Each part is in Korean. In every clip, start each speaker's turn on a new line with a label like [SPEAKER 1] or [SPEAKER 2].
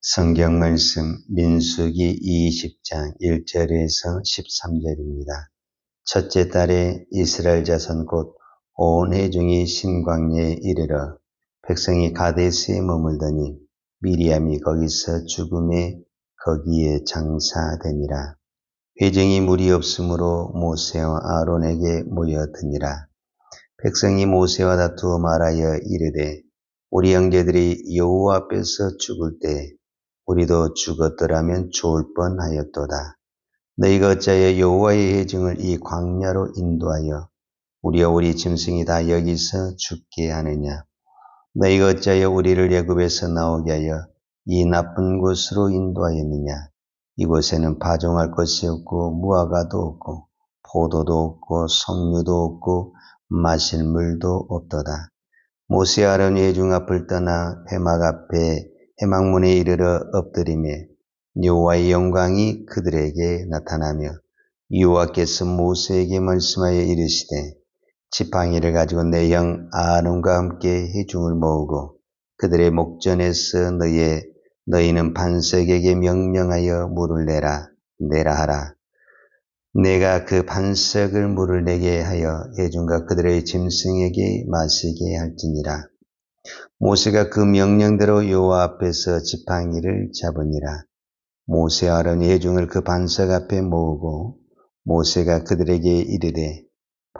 [SPEAKER 1] 성경 말씀 민수기 20장 1절에서 13절입니다. 첫째 달에 이스라엘 자손 곧 온 회중이 신광야에 이르러 백성이 가데스에 머물더니 미리암이 거기서 죽음에 거기에 장사되니라. 회중이 물이 없으므로 모세와 아론에게 모여드니라. 백성이 모세와 다투어 말하여 이르되 우리 형제들이 여호와 앞에서 죽을 때 우리도 죽었더라면 좋을 뻔하였도다. 너희가 어찌하여 여호와의 회중을 이 광야로 인도하여 우리와 우리 짐승이 다 여기서 죽게 하느냐. 너희가 어찌하여 우리를 애굽에서 나오게 하여 이 나쁜 곳으로 인도하였느냐. 이곳에는 파종할 것이 없고 무화과도 없고 포도도 없고 석류도 없고 마실 물도 없도다. 모세 아론이 회중 앞을 떠나 회막 앞에 회막문에 이르러 엎드리며 여호와의 영광이 그들에게 나타나며 여호와께서 모세에게 말씀하여 이르시되 지팡이를 가지고 내 형 아론과 함께 회중을 모으고 그들의 목전에서 너희는 반석에게 명령하여 물을 내라 하라. 내가 그 반석을 물을 내게 하여 회중과 그들의 짐승에게 마시게 할지니라. 모세가 그 명령대로 여호와 앞에서 지팡이를 잡으니라. 모세와 아론이 회중을 그 반석 앞에 모으고 모세가 그들에게 이르되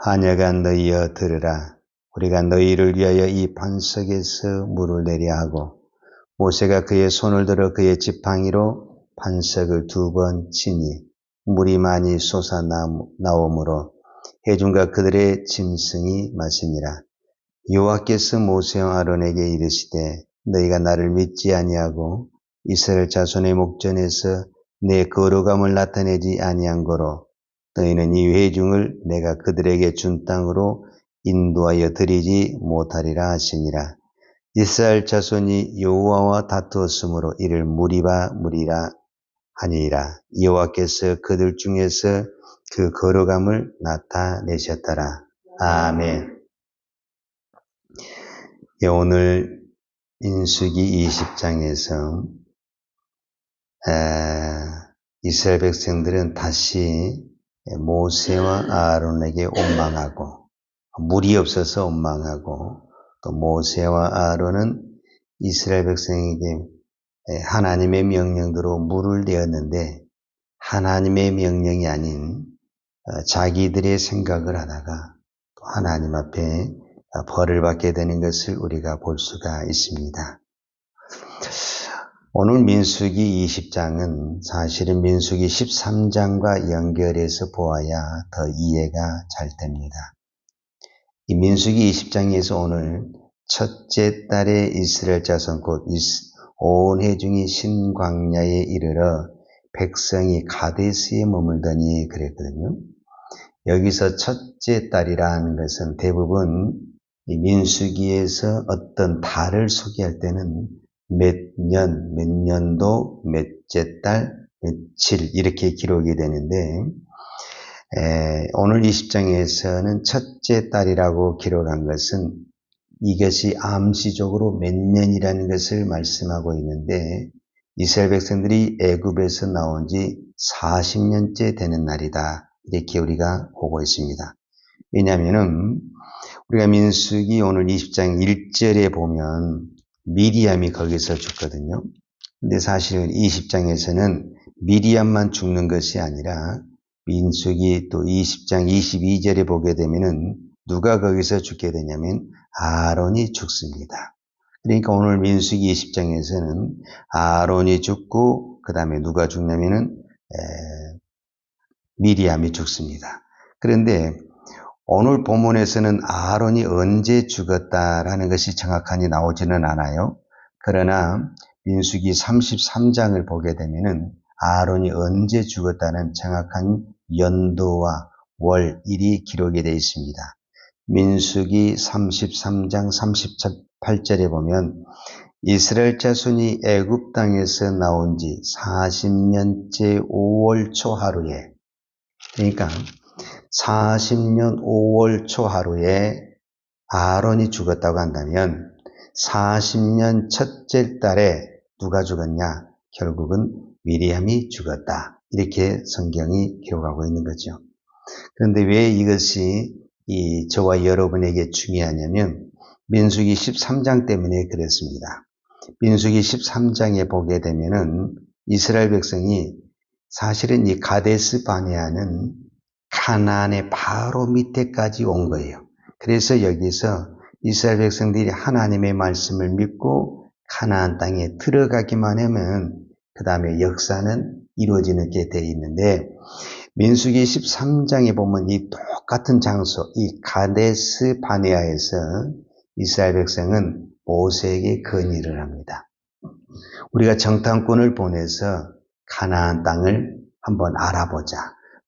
[SPEAKER 1] 파녀가 너희여 들으라. 우리가 너희를 위하여 이 반석에서 물을 내려 하고 모세가 그의 손을 들어 그의 지팡이로 반석을 2번 치니 물이 많이 솟아나오므로 회중과 그들의 짐승이 마시니라. 여호와께서 모세와 아론에게 이르시되 너희가 나를 믿지 아니하고 이스라엘 자손의 목전에서 내 거룩함을 나타내지 아니한 고로 너희는 이 회중을 내가 그들에게 준 땅으로 인도하여 드리지 못하리라 하시니라. 이스라엘 자손이 여호와와 다투었으므로 이를 무리라 하니라. 여호와께서 그들 중에서 그 거룩함을 나타내셨더라. 아멘. 오늘 민수기 20장에서 이스라엘 백성들은 다시 모세와 아론에게 원망하고 물이 없어서 원망하고 또 모세와 아론은 이스라엘 백성에게 하나님의 명령대로 물을 내었는데 하나님의 명령이 아닌 자기들의 생각을 하다가 또 하나님 앞에 벌을 받게 되는 것을 우리가 볼 수가 있습니다. 오늘 민수기 20장은 사실은 민수기 13장과 연결해서 보아야 더 이해가 잘 됩니다. 이 민수기 20장에서 오늘 첫째 달에 이스라엘 자손 곧 온 회중이 신광야에 이르러 백성이 가데스에 머물더니 그랬거든요. 여기서 첫째 달이라는 것은 대부분 이 민수기에서 어떤 달을 소개할 때는 몇 년도, 몇째 달, 며칠 이렇게 기록이 되는데 오늘 20장에서는 첫째 달이라고 기록한 것은 이것이 암시적으로 몇 년이라는 것을 말씀하고 있는데 이스라엘 백성들이 애굽에서 나온 지 40년째 되는 날이다. 이렇게 우리가 보고 있습니다. 왜냐하면 우리가 민수기 오늘 20장 1절에 보면 미리암이 거기서 죽거든요. 근데 사실은 20장에서는 미리암만 죽는 것이 아니라 민수기 또 20장 22절에 보게 되면은 누가 거기서 죽게 되냐면 아론이 죽습니다. 그러니까 오늘 민수기 20장에서는 아론이 죽고 그 다음에 누가 죽냐면은 미리암이 죽습니다. 그런데 오늘 본문에서는 아론이 언제 죽었다라는 것이 정확하게 나오지는 않아요. 그러나 민수기 33장을 보게 되면은 아론이 언제 죽었다는 정확한 연도와 월, 일이 기록이 되어 있습니다. 민수기 33장 38절에 보면 이스라엘 자손이 애굽 땅에서 나온 지 40년째 5월 초 하루에, 그러니까 40년 5월 초 하루에 아론이 죽었다고 한다면 40년 첫째 달에 누가 죽었냐? 결국은 미리암이 죽었다. 이렇게 성경이 기록하고 있는 거죠. 그런데 왜 이것이 저와 여러분에게 중요하냐면 민수기 13장 때문에 그렇습니다. 민수기 13장에 보게 되면은 이스라엘 백성이 사실은 이 가데스 바네아는 가나안의 바로 밑에까지 온 거예요. 그래서 여기서 이스라엘 백성들이 하나님의 말씀을 믿고 가나안 땅에 들어가기만 하면 그 다음에 역사는 이루어지는 게 되어 있는데 민수기 13장에 보면 이 똑같은 장소, 이 가데스 바네아에서 이스라엘 백성은 모세에게 건의를 합니다. 우리가 정탐꾼을 보내서 가나안 땅을 한번 알아보자.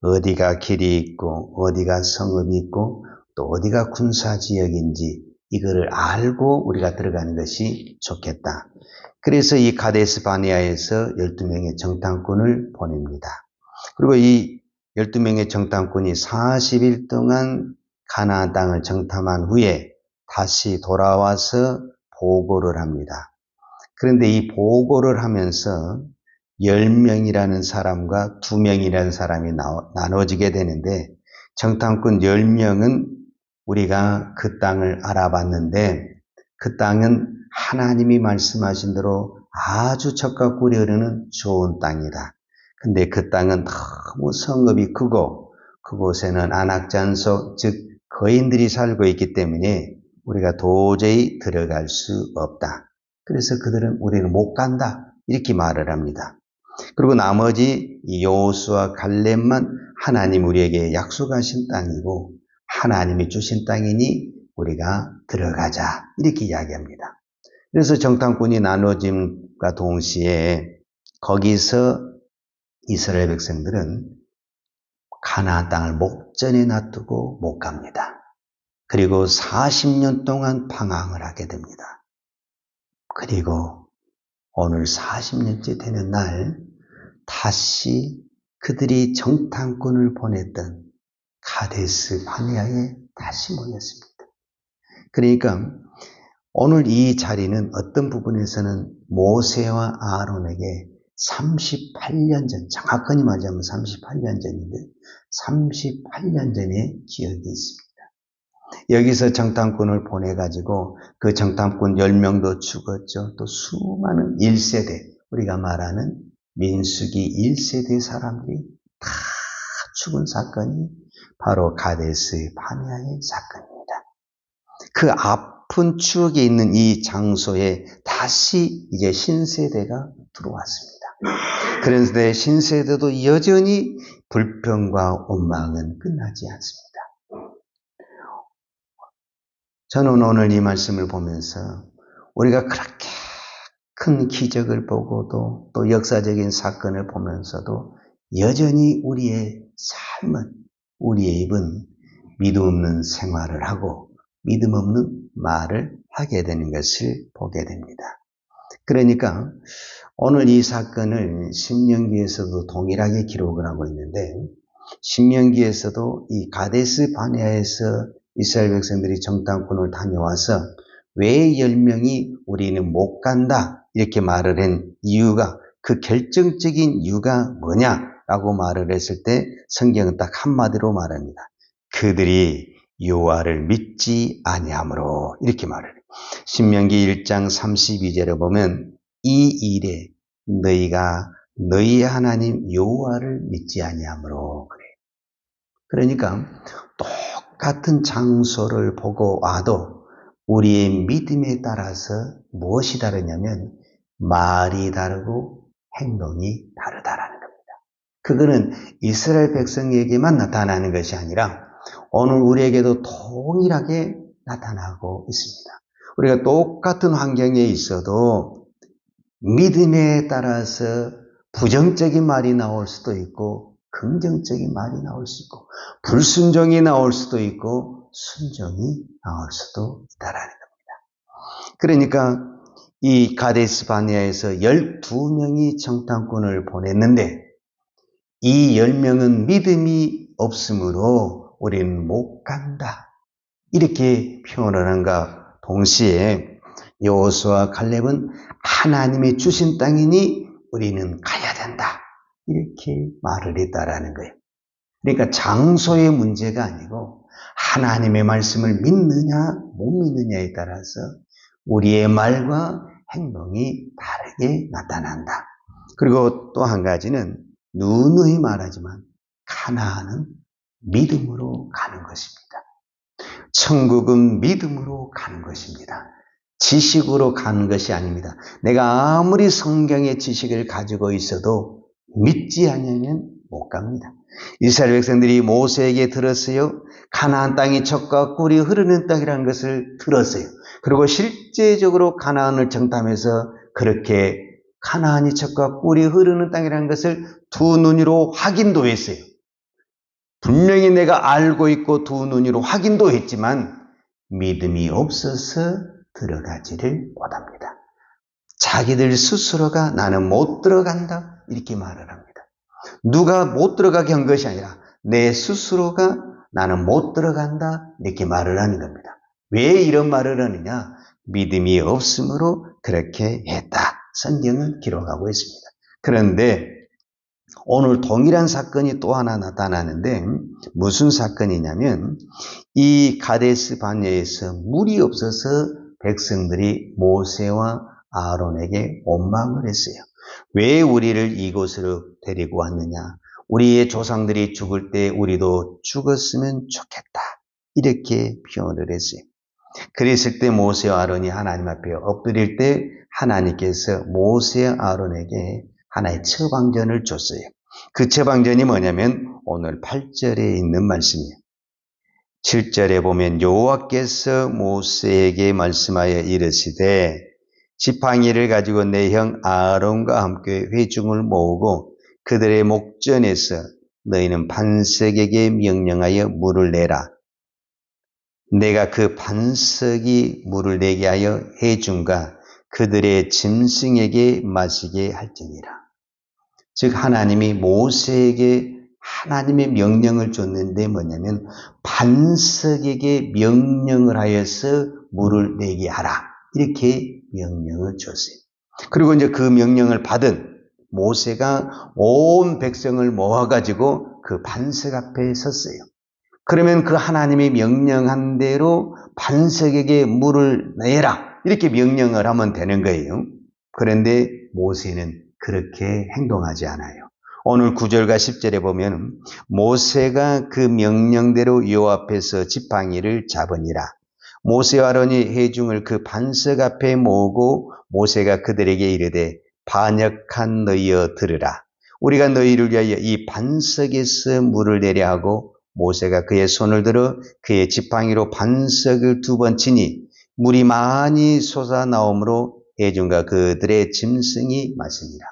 [SPEAKER 1] 어디가 길이 있고 어디가 성읍이 있고 또 어디가 군사지역인지 이거를 알고 우리가 들어가는 것이 좋겠다. 그래서 이 가데스 바네아에서 12명의 정탐꾼을 보냅니다. 그리고 이 12명의 정탐꾼이 40일 동안 가나안 땅을 정탐한 후에 다시 돌아와서 보고를 합니다. 그런데 이 보고를 하면서 10명이라는 사람과 2명이라는 사람이 나눠지게 되는데 정탐꾼 10명은 우리가 그 땅을 알아봤는데 그 땅은 하나님이 말씀하신 대로 아주 젖과 꿀이 흐르는 좋은 땅이다. 근데 그 땅은 너무 성읍이 크고 그곳에는 안악잔소 즉 거인들이 살고 있기 때문에 우리가 도저히 들어갈 수 없다. 그래서 그들은 우리는 못 간다 이렇게 말을 합니다. 그리고 나머지 여호수아 갈렙만 하나님 우리에게 약속하신 땅이고 하나님이 주신 땅이니 우리가 들어가자 이렇게 이야기합니다. 그래서 정탐꾼이 나눠짐과 동시에 거기서 이스라엘 백성들은 가나안 땅을 목전에 놔두고 못 갑니다. 그리고 40년 동안 방황을 하게 됩니다. 그리고 오늘 40년째 되는 날 다시 그들이 정탐꾼을 보냈던 가데스 바네아에 다시 모였습니다. 그러니까 오늘 이 자리는 어떤 부분에서는 모세와 아론에게 38년 전, 정확하게 말하자면 38년 전인데 38년 전의 기억이 있습니다. 여기서 정탐꾼을 보내가지고 그 정탐꾼 10명도 죽었죠. 또 수많은 1세대, 우리가 말하는 민수기 1세대 사람들이 다 죽은 사건이 바로 가데스 바네아의 사건입니다. 그 아픈 추억에 있는 이 장소에 다시 이제 신세대가 들어왔습니다. 그런데 신세대도 여전히 불평과 원망은 끝나지 않습니다. 저는 오늘 이 말씀을 보면서 우리가 그렇게 큰 기적을 보고도 또 역사적인 사건을 보면서도 여전히 우리의 삶은, 우리의 입은 믿음 없는 생활을 하고 믿음 없는 말을 하게 되는 것을 보게 됩니다. 그러니까 오늘 이 사건을 신명기에서도 동일하게 기록을 하고 있는데 신명기에서도 이 가데스 바네아에서 이스라엘 백성들이 정탐꾼을 다녀와서 왜 10명이 우리는 못 간다 이렇게 말을 한 이유가 그 결정적인 이유가 뭐냐라고 말을 했을 때 성경은 딱 한마디로 말합니다. 그들이 여호와를 믿지 아니함으로 이렇게 말을 해요. 신명기 1장 32절에 보면 이 일에 너희가 너희 하나님 여호와를 믿지 아니함으로 그래요. 그러니까 똑같은 장소를 보고 와도 우리의 믿음에 따라서 무엇이 다르냐면 말이 다르고 행동이 다르다라는 겁니다. 그거는 이스라엘 백성에게만 나타나는 것이 아니라 오늘 우리에게도 동일하게 나타나고 있습니다. 우리가 똑같은 환경에 있어도 믿음에 따라서 부정적인 말이 나올 수도 있고 긍정적인 말이 나올 수 있고 불순종이 나올 수도 있고 순종이 나올 수도 있다라는 겁니다. 그러니까 이 가데스 바네아에서 12명이 정탐꾼을 보냈는데 이 10명은 믿음이 없으므로 우리는 못 간다. 이렇게 표현을 한가 동시에 여호수아 갈렙은 하나님이 주신 땅이니 우리는 가야 된다. 이렇게 말을 했다라는 거예요. 그러니까 장소의 문제가 아니고 하나님의 말씀을 믿느냐 못 믿느냐에 따라서 우리의 말과 행동이 다르게 나타난다. 그리고 또 한 가지는 누누이 말하지만 가나안은 믿음으로 가는 것입니다. 천국은 믿음으로 가는 것입니다. 지식으로 가는 것이 아닙니다. 내가 아무리 성경의 지식을 가지고 있어도 믿지 않으면 못 갑니다. 이스라엘 백성들이 모세에게 들었어요. 가나안 땅이 젖과 꿀이 흐르는 땅이라는 것을 들었어요. 그리고 실제적으로 가나안을 정탐해서 그렇게 가나안이 젖과 꿀이 흐르는 땅이라는 것을 두 눈으로 확인도 했어요. 분명히 내가 알고 있고 두 눈으로 확인도 했지만 믿음이 없어서 들어가지를 못합니다. 자기들 스스로가 나는 못 들어간다 이렇게 말을 합니다. 누가 못 들어가게 한 것이 아니라 내 스스로가 나는 못 들어간다 이렇게 말을 하는 겁니다. 왜 이런 말을 하느냐? 믿음이 없으므로 그렇게 했다. 성경은 기록하고 있습니다. 그런데 오늘 동일한 사건이 또 하나 나타나는데 무슨 사건이냐면 이 가데스 바네아에서 물이 없어서 백성들이 모세와 아론에게 원망을 했어요. 왜 우리를 이곳으로 데리고 왔느냐? 우리의 조상들이 죽을 때 우리도 죽었으면 좋겠다. 이렇게 표현을 했어요. 그랬을 때 모세와 아론이 하나님 앞에 엎드릴 때 하나님께서 모세와 아론에게 하나의 처방전을 줬어요. 그 처방전이 뭐냐면 오늘 8절에 있는 말씀이에요. 7절에 보면 여호와께서 모세에게 말씀하여 이르시되 지팡이를 가지고 내 형 아론과 함께 회중을 모으고 그들의 목전에서 너희는 반석에게 명령하여 물을 내라. 내가 그 반석이 물을 내게 하여 회중과 그들의 짐승에게 마시게 할지니라. 즉 하나님이 모세에게 하나님의 명령을 줬는데 뭐냐면 반석에게 명령을 하여서 물을 내게 하라. 이렇게 명령을 줬어요. 그리고 이제 그 명령을 받은 모세가 온 백성을 모아가지고 그 반석 앞에 섰어요. 그러면 그 하나님이 명령한 대로 반석에게 물을 내라. 이렇게 명령을 하면 되는 거예요. 그런데 모세는 그렇게 행동하지 않아요. 오늘 9절과 10절에 보면 모세가 그 명령대로 여호와 앞에서 지팡이를 잡으니라. 모세와 아론이 회중을 그 반석 앞에 모으고 모세가 그들에게 이르되 반역한 너희여 들으라. 우리가 너희를 위하여 이 반석에서 물을 내려 하고 모세가 그의 손을 들어 그의 지팡이로 반석을 2번 치니 물이 많이 솟아나오므로 회중과 그들의 짐승이 마시니라.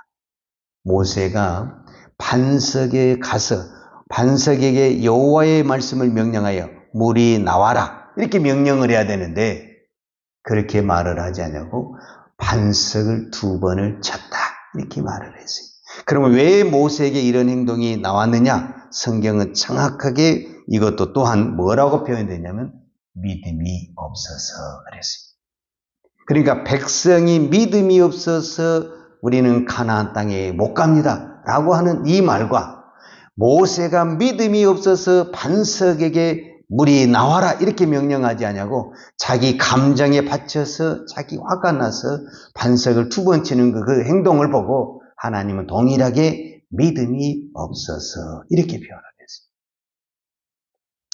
[SPEAKER 1] 모세가 반석에 가서 반석에게 여호와의 말씀을 명령하여 물이 나와라. 이렇게 명령을 해야 되는데 그렇게 말을 하지 않냐고 반석을 2번을 쳤다. 이렇게 말을 했어요. 그러면 왜 모세에게 이런 행동이 나왔느냐? 성경은 정확하게 이것도 또한 뭐라고 표현되냐면 믿음이 없어서 그랬어요. 그러니까 백성이 믿음이 없어서 우리는 가나안 땅에 못 갑니다 라고 하는 이 말과 모세가 믿음이 없어서 반석에게 물이 나와라 이렇게 명령하지 않냐고 자기 감정에 받쳐서 자기 화가 나서 반석을 2번 치는 그 행동을 보고 하나님은 동일하게 믿음이 없어서 이렇게 표현을 했습니다.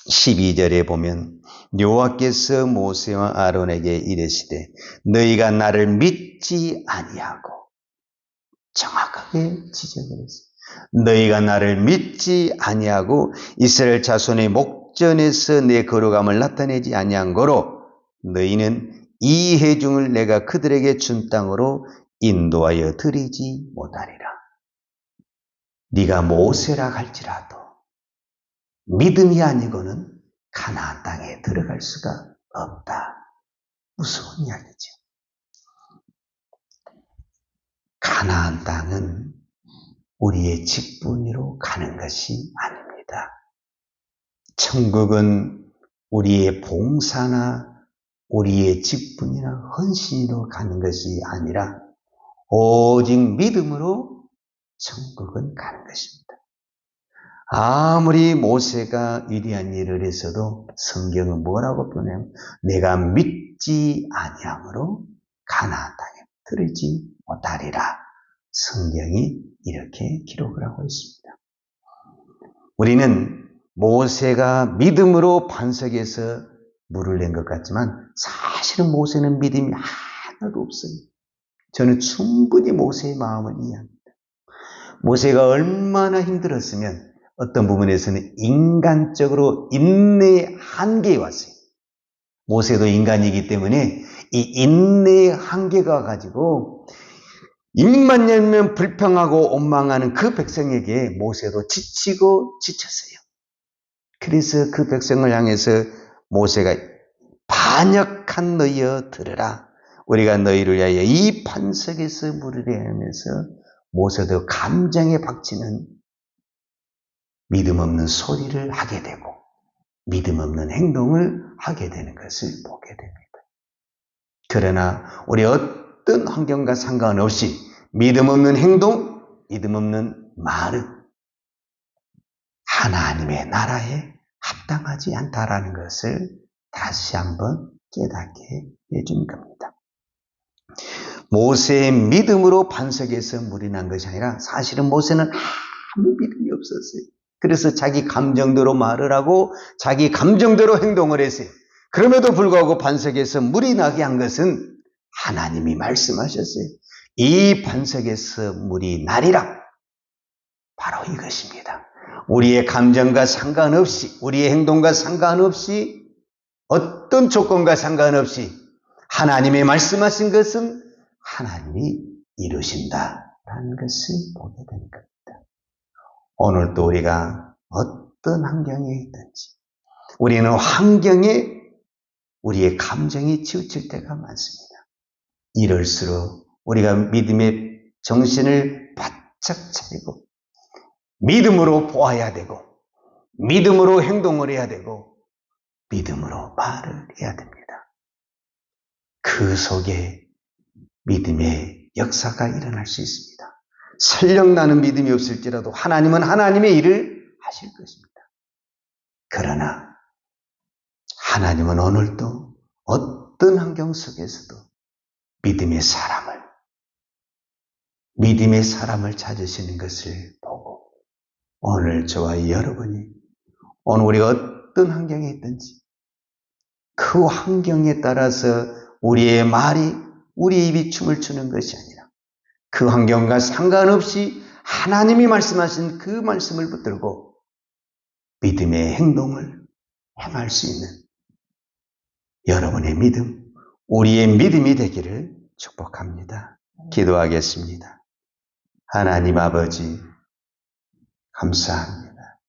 [SPEAKER 1] 12절에 보면 여호와께서 모세와 아론에게 이르시되 너희가 나를 믿지 아니하고 정확하게 지적을 했어요. 너희가 나를 믿지 아니하고 이스라엘 자손의 목전에서 내 거룩함을 나타내지 아니한 거로 너희는 이 회중을 내가 그들에게 준 땅으로 인도하여 드리지 못하리라. 네가 모세라 할지라도 믿음이 아니고는 가나안 땅에 들어갈 수가 없다. 무서운 이야기죠. 가나안 땅은 우리의 직분으로 가는 것이 아닙니다. 천국은 우리의 봉사나 우리의 직분이나 헌신으로 가는 것이 아니라 오직 믿음으로 천국은 가는 것입니다. 아무리 모세가 위대한 일을 했어도 성경은 뭐라고 표현하냐면 내가 믿지 아니함으로 가나안 땅에 들이지 못하리라. 성경이 이렇게 기록을 하고 있습니다. 우리는 모세가 믿음으로 반석에서 물을 낸 것 같지만 사실은 모세는 믿음이 하나도 없어요. 저는 충분히 모세의 마음을 이해합니다. 모세가 얼마나 힘들었으면 어떤 부분에서는 인간적으로 인내의 한계에 왔어요. 모세도 인간이기 때문에 이 인내의 한계가 가지고 입만 열면 불평하고 원망하는 그 백성에게 모세도 지치고 지쳤어요. 그래서 그 백성을 향해서 모세가 반역한 너희여 들으라. 우리가 너희를 위하여 이 반석에서 물을 내면서 모세도 감정에 박치는 믿음 없는 소리를 하게 되고 믿음 없는 행동을 하게 되는 것을 보게 됩니다. 그러나 우리 어떤 환경과 상관없이 믿음 없는 행동, 믿음 없는 말은 하나님의 나라에 합당하지 않다라는 것을 다시 한번 깨닫게 해준 겁니다. 모세의 믿음으로 반석에서 물이 난 것이 아니라 사실은 모세는 아무 믿음이 없었어요. 그래서 자기 감정대로 말을 하고 자기 감정대로 행동을 했어요. 그럼에도 불구하고 반석에서 물이 나게 한 것은 하나님이 말씀하셨어요. 이 반석에서 물이 나리라. 바로 이것입니다. 우리의 감정과 상관없이 우리의 행동과 상관없이 어떤 조건과 상관없이 하나님의 말씀하신 것은 하나님이 이루신다라는 것을 보게 되는 겁니다. 오늘도 우리가 어떤 환경에 있든지 우리는 환경에 우리의 감정이 치우칠 때가 많습니다. 이럴수록 우리가 믿음의 정신을 바짝 차리고 믿음으로 보아야 되고 믿음으로 행동을 해야 되고 믿음으로 말을 해야 됩니다. 그 속에 믿음의 역사가 일어날 수 있습니다. 설령 나는 믿음이 없을지라도 하나님은 하나님의 일을 하실 것입니다. 그러나 하나님은 오늘도 어떤 환경 속에서도 믿음의 사람을 찾으시는 것을 보고 오늘 저와 여러분이 오늘 우리가 어떤 환경에 있든지 그 환경에 따라서 우리의 말이 우리 입이 춤을 추는 것이 아니라 그 환경과 상관없이 하나님이 말씀하신 그 말씀을 붙들고 믿음의 행동을 행할 수 있는 여러분의 믿음, 우리의 믿음이 되기를 축복합니다. 기도하겠습니다. 하나님 아버지 감사합니다.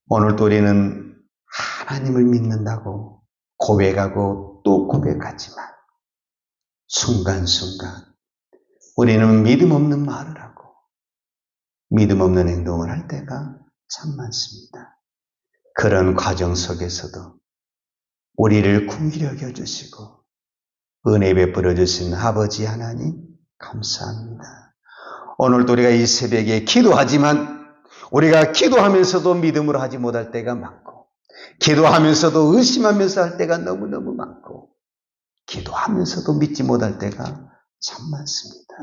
[SPEAKER 1] 오늘도 우리는 하나님을 믿는다고 고백하고 또 고백하지만 순간순간 우리는 믿음 없는 말을 하고 믿음 없는 행동을 할 때가 참 많습니다. 그런 과정 속에서도 우리를 긍휼히 여겨주시고 은혜 베풀어 주신 아버지 하나님 감사합니다. 오늘도 우리가 이 새벽에 기도하지만 우리가 기도하면서도 믿음으로 하지 못할 때가 많고 기도하면서도 의심하면서 할 때가 너무너무 많고 기도하면서도 믿지 못할 때가 참 많습니다.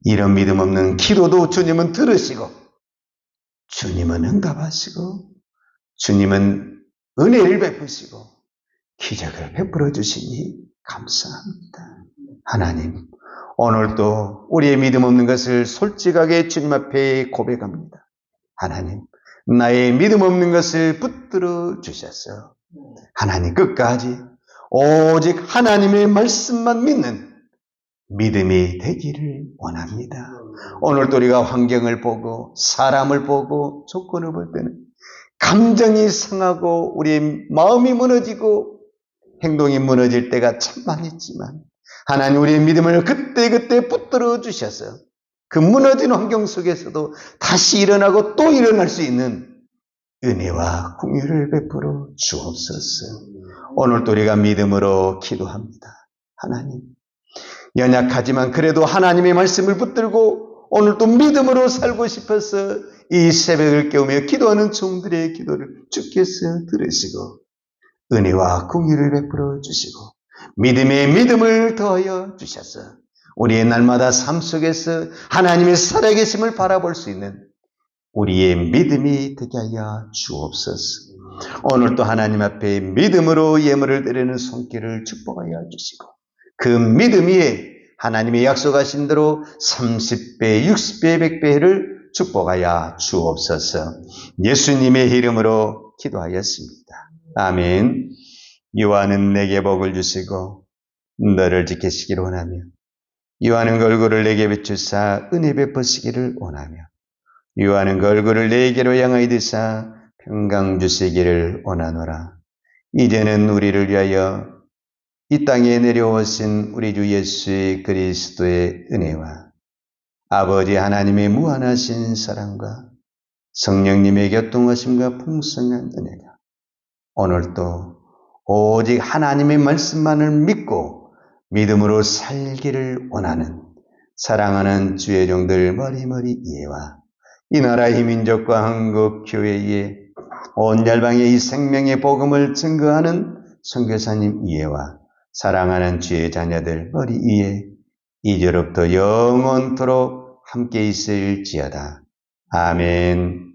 [SPEAKER 1] 이런 믿음 없는 기도도 주님은 들으시고 주님은 응답하시고 주님은 은혜를 베푸시고 기적을 베풀어 주시니 감사합니다. 하나님 오늘도 우리의 믿음 없는 것을 솔직하게 주님 앞에 고백합니다. 하나님 나의 믿음 없는 것을 붙들어 주셔서 하나님 끝까지 오직 하나님의 말씀만 믿는 믿음이 되기를 원합니다. 오늘도 우리가 환경을 보고 사람을 보고 조건을 볼 때는 감정이 상하고 우리의 마음이 무너지고 행동이 무너질 때가 참 많았지만 하나님 우리의 믿음을 그때그때 붙들어 주셔서 그 무너진 환경 속에서도 다시 일어나고 또 일어날 수 있는 은혜와 긍휼을 베풀어 주옵소서. 오늘도 우리가 믿음으로 기도합니다. 하나님 연약하지만 그래도 하나님의 말씀을 붙들고 오늘도 믿음으로 살고 싶어서 이 새벽을 깨우며 기도하는 종들의 기도를 주께서 들으시고 은혜와 긍휼을 베풀어 주시고 믿음에 믿음을 더하여 주셔서 우리의 날마다 삶 속에서 하나님의 살아계심을 바라볼 수 있는 우리의 믿음이 되게 하여 주옵소서. 오늘도 하나님 앞에 믿음으로 예물을 드리는 손길을 축복하여 주시고 그 믿음 위에 하나님의 약속하신 대로 30배, 60배, 100배를 축복하여 주옵소서. 예수님의 이름으로 기도하였습니다. 아멘. 여호와는 내게 복을 주시고 너를 지키시기를 원하며 여호와는 얼굴을 내게 비추사 은혜 베푸시기를 원하며 여호와는 얼굴을 내게로 향하여 드사 평강 주시기를 원하노라. 이제는 우리를 위하여 이 땅에 내려오신 우리 주 예수 그리스도의 은혜와 아버지 하나님의 무한하신 사랑과 성령님의 교통하심과 풍성한 은혜가 오늘도 오직 하나님의 말씀만을 믿고 믿음으로 살기를 원하는 사랑하는 주의 종들 머리머리 이해와 이 나라의 민족과 한국 교회에 온 열방에 이 생명의 복음을 증거하는 선교사님 이해와 사랑하는 주의 자녀들 머리 이해 이제로부터 영원토록 함께 있을지어다. 아멘.